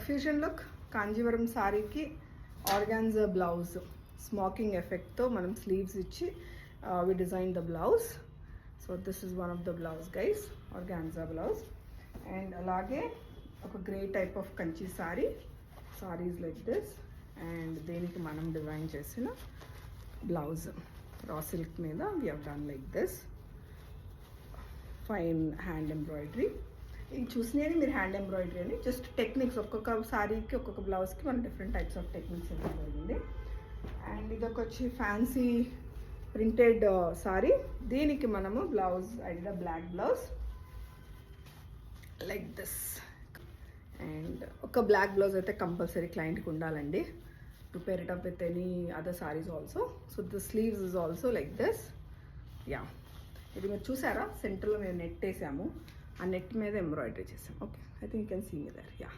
Fusion look Kanjeevaram సారీకి organza blouse smoking ఎఫెక్ట్తో మనం sleeves ఇచ్చి we design the blouse. So this is one of the blouse guys, organza blouse. And అలాగే ఒక grey type of Kanchi saris like this. And దీనికి మనం design చేసిన blouse raw silk మీద we have done like this fine hand embroidery. ఇది చూసినవి మీరు hand embroidery అని జస్ట్ టెక్నిక్స్, ఒక్కొక్క సారీకి ఒక్కొక్క బ్లౌజ్కి మనం డిఫరెంట్ టైప్స్ ఆఫ్ టెక్నిక్స్ ఇవ్వడం జరిగింది. అండ్ ఇదొక వచ్చి ఫ్యాన్సీ ప్రింటెడ్ సారీ. దీనికి మనము blouse idea black blouse like this. And ఒక బ్లాక్ బ్లౌజ్ అయితే కంపల్సరీ క్లయింట్కి ఉండాలండి to pair it up with any other saris also. So the sleeves is also like this. Yeah, ఇది మీరు చూసారా, సెంటర్లో మేము నెట్ వేసాము, ఆ నెట్ మీద ఎంబ్రాయిడరీ చేసాం. Okay, I think you can see me there. Yeah.